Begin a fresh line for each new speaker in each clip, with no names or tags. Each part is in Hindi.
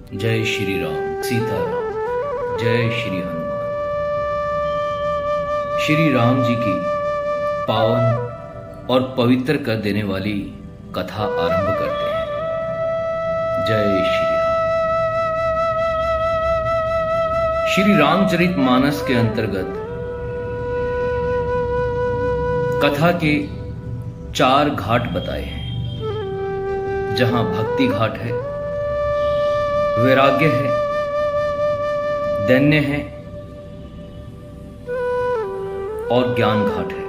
जय श्री राम सीताराम, जय श्री हनुमान। श्री राम जी की पावन और पवित्र कर देने वाली कथा आरंभ करते हैं। जय श्री राम। श्री रामचरित मानस के अंतर्गत कथा के 4 घाट बताए हैं, जहां भक्ति घाट है, वैराग्य है, दैन्य है और ज्ञान घाट है।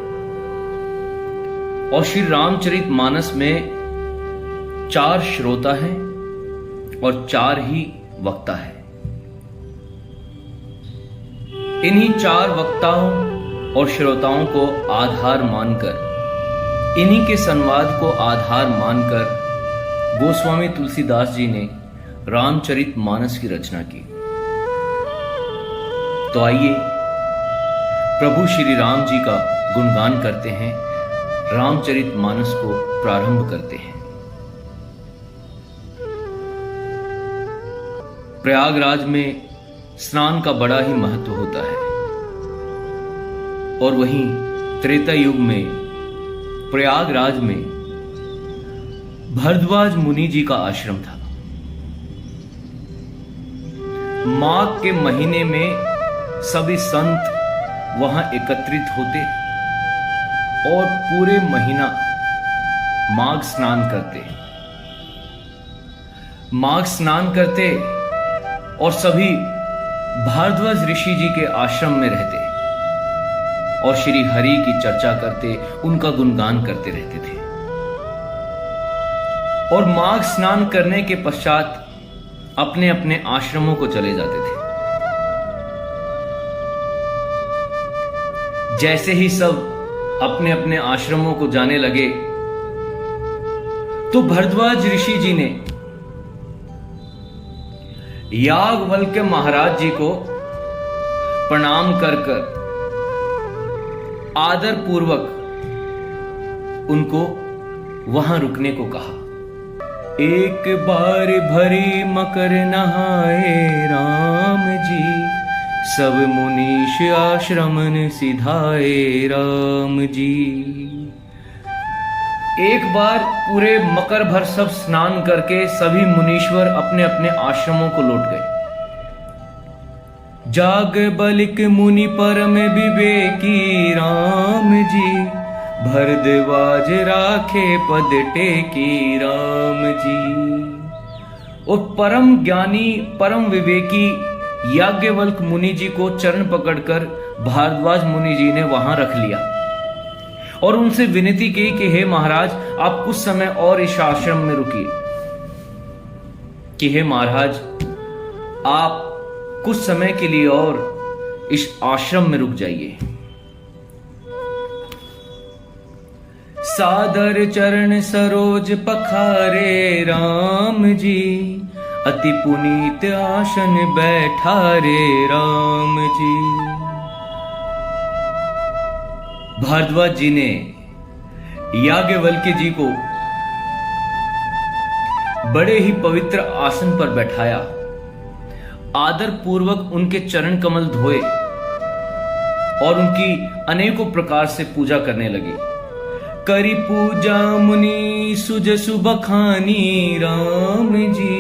और श्री रामचरित मानस में 4 श्रोता हैं और 4 ही वक्ता है। इन्हीं 4 वक्ताओं और श्रोताओं को आधार मानकर, इन्हीं के संवाद को आधार मानकर गोस्वामी तुलसीदास जी ने रामचरित मानस की रचना की। तो आइए प्रभु श्री राम जी का गुणगान करते हैं, रामचरित मानस को प्रारंभ करते हैं। प्रयागराज में स्नान का बड़ा ही महत्व होता है, और वहीं त्रेता युग में प्रयागराज में भरद्वाज मुनि जी का आश्रम था। माघ के महीने में सभी संत वहां एकत्रित होते और पूरे महीना माघ स्नान करते। माघ स्नान करते और सभी भारद्वाज ऋषि जी के आश्रम में रहते और श्री हरि की चर्चा करते, उनका गुणगान करते रहते थे। और माघ स्नान करने के पश्चात अपने अपने आश्रमों को चले जाते थे। जैसे ही सब अपने अपने आश्रमों को जाने लगे तो भरद्वाज ऋषि जी ने याज्ञवल्क्य महाराज जी को प्रणाम कर कर आदर पूर्वक उनको वहां रुकने को कहा। एक बार भरी मकर नहाए राम जी, सब मुनीष आश्रमन सिधाए राम जी। एक बार पूरे मकर भर सब स्नान करके सभी मुनीश्वर अपने अपने आश्रमों को लौट गए। जाग बलिक मुनि परम विवेकी राम जी, भरद्वाज राखे पद टेकी राम जी। और परम ज्ञानी परम विवेकी याज्ञवल्क्य मुनि जी को चरण पकड़कर भारद्वाज मुनि जी ने वहां रख लिया और उनसे विनती की कि हे महाराज, आप कुछ समय और इस आश्रम में रुकिए। कि हे महाराज, आप कुछ समय के लिए और इस आश्रम में रुक जाइए। सादर चरण सरोज पखारे राम जी, अति पुनीत आसन बैठारे राम जी। भारद्वाज जी ने याज्ञवल्क्य जी को बड़े ही पवित्र आसन पर बैठाया, आदर पूर्वक उनके चरण कमल धोए और उनकी अनेकों प्रकार से पूजा करने लगे। करी पूजा मुनि सुजसु बखानी राम जी,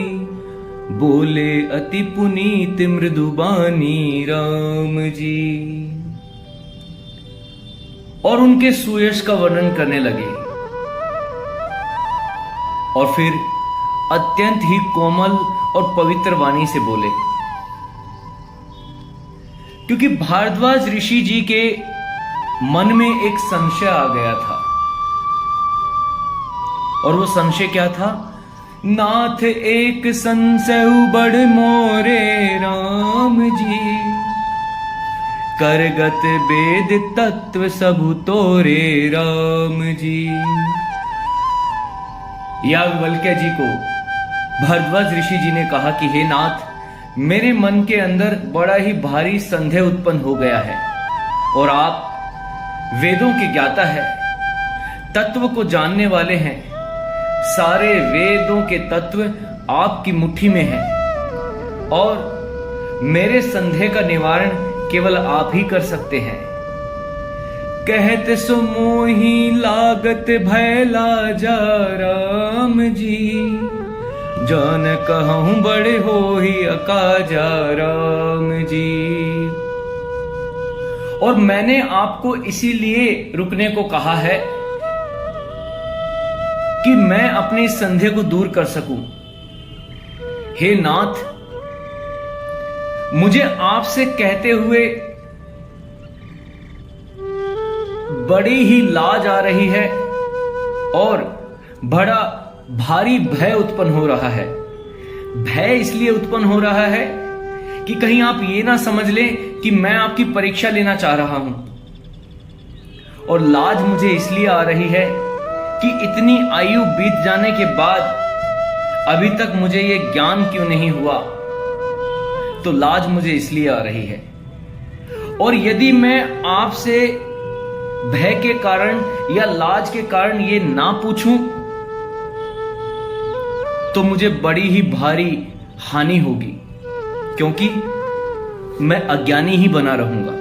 बोले अति पुनीत मृदुबानी राम जी। और उनके सुयश का वर्णन करने लगे और फिर अत्यंत ही कोमल और पवित्र वाणी से बोले। क्योंकि भारद्वाज ऋषि जी के मन में एक संशय आ गया था, और वो संशय क्या था? नाथ एक संशय बड़ मोरे राम जी, करगत वेद तत्व सबु तोरे राम जी। याज्ञवल्क्य जी को भारद्वाज ऋषि जी ने कहा कि हे नाथ, मेरे मन के अंदर बड़ा ही भारी संदेह उत्पन्न हो गया है, और आप वेदों के ज्ञाता है, तत्व को जानने वाले हैं। सारे वेदों के तत्व आपकी मुट्ठी में हैं, और मेरे संदेह का निवारण केवल आप ही कर सकते हैं। कहत सो मोही लागत भय लाजा राम जी, जान कहूं बड़े हो ही अकाजा राम जी। और मैंने आपको इसीलिए रुकने को कहा है कि मैं अपने संदेह को दूर कर सकूं। हे नाथ, मुझे आपसे कहते हुए बड़ी ही लाज आ रही है और बड़ा भारी भय उत्पन्न हो रहा है। भय इसलिए उत्पन्न हो रहा है कि कहीं आप ये ना समझ लें कि मैं आपकी परीक्षा लेना चाह रहा हूं, और लाज मुझे इसलिए आ रही है कि इतनी आयु बीत जाने के बाद अभी तक मुझे ये ज्ञान क्यों नहीं हुआ। तो लाज मुझे इसलिए आ रही है। और यदि मैं आपसे भय के कारण या लाज के कारण ये ना पूछूं तो मुझे बड़ी ही भारी हानि होगी, क्योंकि मैं अज्ञानी ही बना रहूंगा।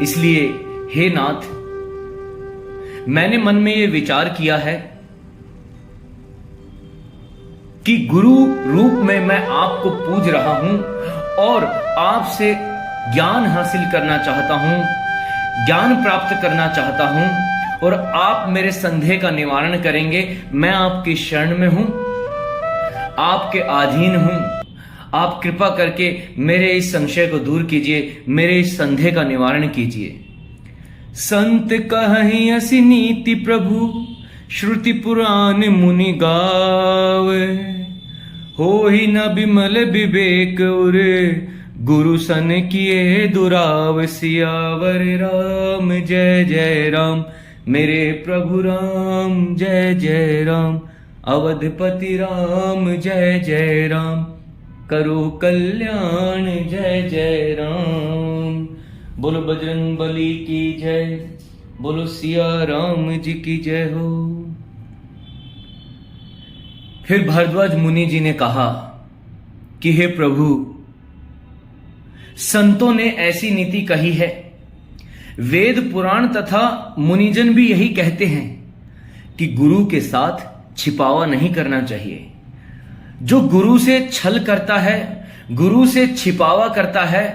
इसलिए हे नाथ, मैंने मन में यह विचार किया है कि गुरु रूप में मैं आपको पूज रहा हूं और आपसे ज्ञान हासिल करना चाहता हूं, ज्ञान प्राप्त करना चाहता हूं, और आप मेरे संदेह का निवारण करेंगे। मैं आपकी शरण में हूं, आपके अधीन हूं। आप कृपा करके मेरे इस संशय को दूर कीजिए, मेरे इस संदेह का निवारण कीजिए। संत कहि असि नीति प्रभु, श्रुति पुराण मुनि गावे, होहि न बिमल विवेक उरे, गुरु सन किए दुराव। सियावर राम जय जय राम, मेरे प्रभु राम जय जय राम। अवधपति राम जय जय राम, करो कल्याण जय जय राम। बोलो बजरंग बली की जय, बोलो सिया राम जी की जय हो। फिर भारद्वाज मुनि जी ने कहा कि हे प्रभु, संतों ने ऐसी नीति कही है, वेद पुराण तथा मुनिजन भी यही कहते हैं कि गुरु के साथ छिपावा नहीं करना चाहिए। जो गुरु से छल करता है, गुरु से छिपावा करता है,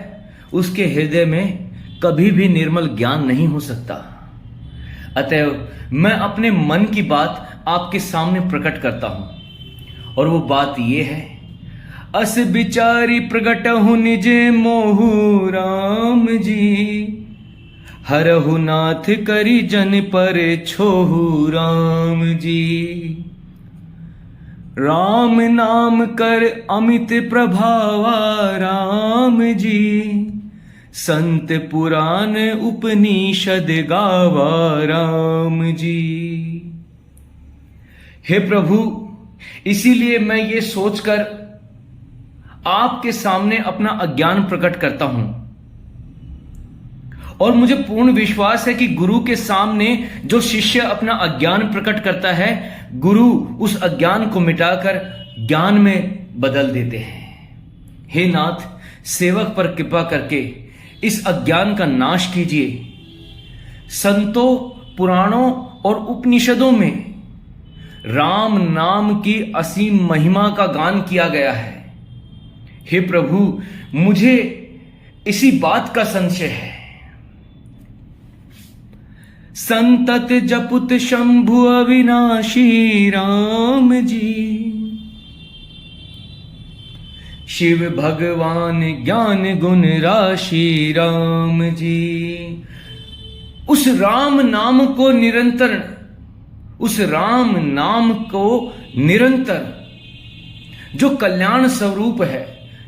उसके हृदय में कभी भी निर्मल ज्ञान नहीं हो सकता। अतएव मैं अपने मन की बात आपके सामने प्रकट करता हूं, और वो बात ये है, अस बिचारी प्रगट हूं निजे मोहु राम जी, हरहु नाथ करी जन पर छोहु राम जी। राम नाम कर अमित प्रभावा राम जी, संत पुराण उपनिषद गावा राम जी। हे प्रभु, इसीलिए मैं ये सोचकर आपके सामने अपना अज्ञान प्रकट करता हूं, और मुझे पूर्ण विश्वास है कि गुरु के सामने जो शिष्य अपना अज्ञान प्रकट करता है, गुरु उस अज्ञान को मिटाकर ज्ञान में बदल देते हैं। हे नाथ, सेवक पर कृपा करके इस अज्ञान का नाश कीजिए। संतों, पुराणों और उपनिषदों में राम नाम की असीम महिमा का गान किया गया है। हे प्रभु, मुझे इसी बात का संशय है। संतत जपुत शंभु अविनाशी राम जी, शिव भगवान ज्ञान गुण राशि राम जी। उस राम नाम को निरंतर, उस राम नाम को निरंतर, जो कल्याण स्वरूप है,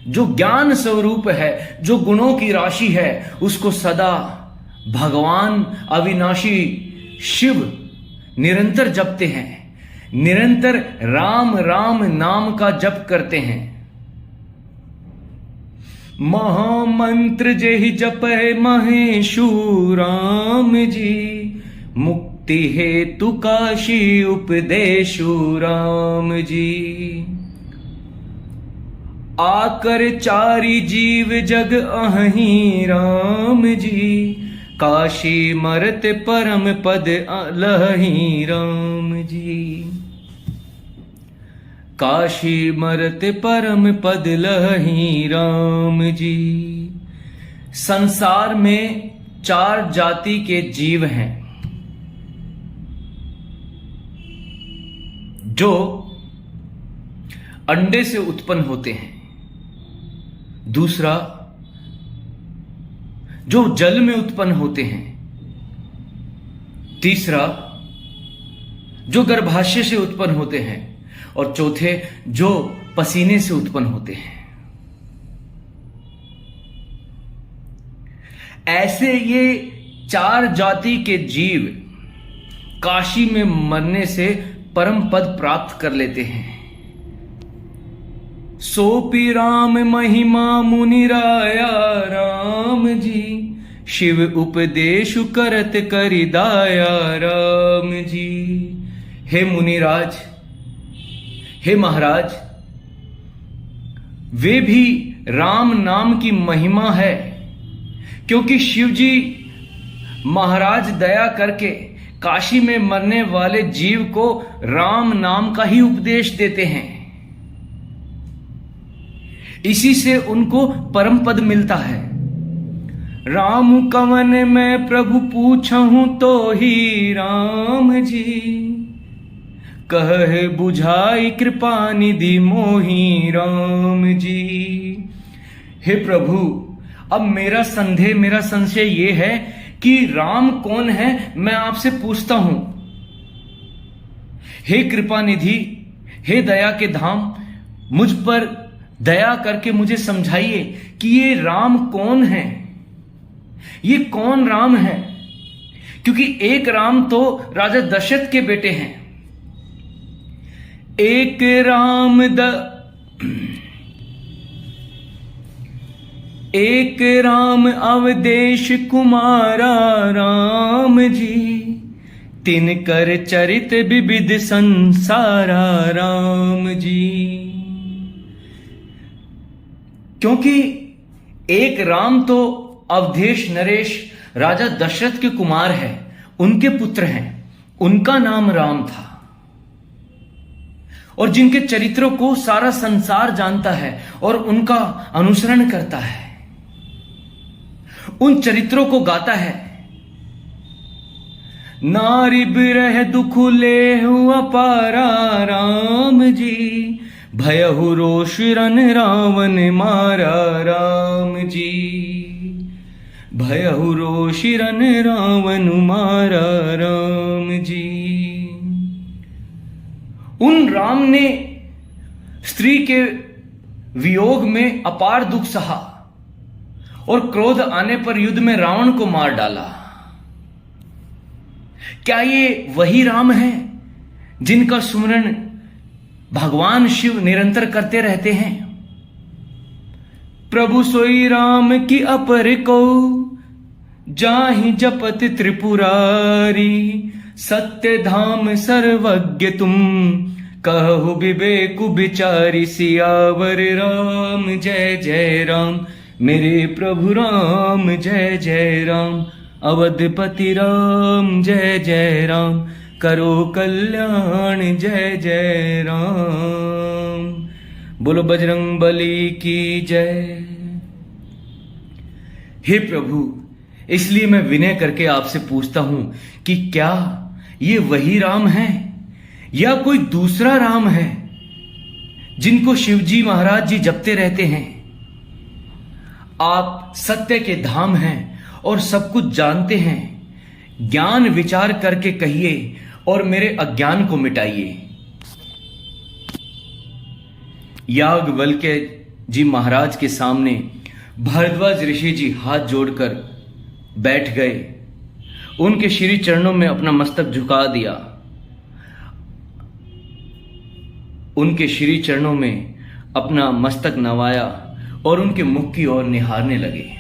जो ज्ञान स्वरूप है, जो गुणों की राशि है, उसको सदा भगवान अविनाशी शिव निरंतर जपते हैं, निरंतर राम राम नाम का जप करते हैं। महामंत्र जेहि जपै महेशु राम जी, मुक्ति हेतु काशी उपदेशु राम जी। आकर चारि जीव जग अहि राम जी, काशी मरत परम पद लहि राम जी। काशी मरत परम पद लहि राम जी। संसार में 4 जाति के जीव हैं जो अंडे से उत्पन्न होते हैं, दूसरा जो जल में उत्पन्न होते हैं, तीसरा जो गर्भाशय से उत्पन्न होते हैं, और चौथे जो पसीने से उत्पन्न होते हैं। ऐसे ये 4 जाति के जीव काशी में मरने से परम पद प्राप्त कर लेते हैं। सोपी राम महिमा मुनि राया राम जी, शिव उपदेश करत करि दाया राम जी। हे मुनिराज, हे महाराज, वे भी राम नाम की महिमा है, क्योंकि शिव जी महाराज दया करके काशी में मरने वाले जीव को राम नाम का ही उपदेश देते हैं। इसी से उनको परम पद मिलता है। राम कवन मैं प्रभु पूछहूं तो ही राम जी, कह बुझाई कृपा निधि मोहि राम जी। हे प्रभु, अब मेरा संशय ये है कि राम कौन है, मैं आपसे पूछता हूं। हे कृपा निधि, हे दया के धाम, मुझ पर दया करके मुझे समझाइए कि ये राम कौन है, ये कौन राम है। क्योंकि एक राम तो राजा दशरथ के बेटे हैं। एक राम अवदेश कुमारा राम जी, तिनकर चरित विविध संसारा राम जी। क्योंकि एक राम तो अवधेश नरेश राजा दशरथ के कुमार है, उनके पुत्र हैं, उनका नाम राम था, और जिनके चरित्रों को सारा संसार जानता है और उनका अनुसरण करता है, उन चरित्रों को गाता है। नारी बिरह दुख लेहु अपारा राम जी, भयहु रोष रन रावण मारा राम जी। भयहु रोष रन रावण मारा राम जी। उन राम ने स्त्री के वियोग में अपार दुख सहा और क्रोध आने पर युद्ध में रावण को मार डाला। क्या ये वही राम है जिनका सुमरण भगवान शिव निरंतर करते रहते हैं? प्रभु सोई राम की अपर को जाहि जपत त्रिपुरारी, सत्य धाम सर्वज्ञ तुम कहु विवेकु विचारी। सियावर राम जय जय राम, मेरे प्रभु राम जय जय राम। अवधपति राम जय जय राम, करो कल्याण जय जय राम। बोलो बजरंग बली की जय। हे प्रभु, इसलिए मैं विनय करके आपसे पूछता हूं कि क्या ये वही राम है या कोई दूसरा राम है जिनको शिवजी महाराज जी जपते रहते हैं? आप सत्य के धाम हैं और सब कुछ जानते हैं। ज्ञान विचार करके कहिए और मेरे अज्ञान को मिटाइए। याज्ञवल्क्य जी महाराज के सामने भारद्वाज ऋषि जी हाथ जोड़कर बैठ गए, उनके श्री चरणों में अपना मस्तक झुका दिया, उनके श्री चरणों में अपना मस्तक नवाया और उनके मुख की ओर निहारने लगे।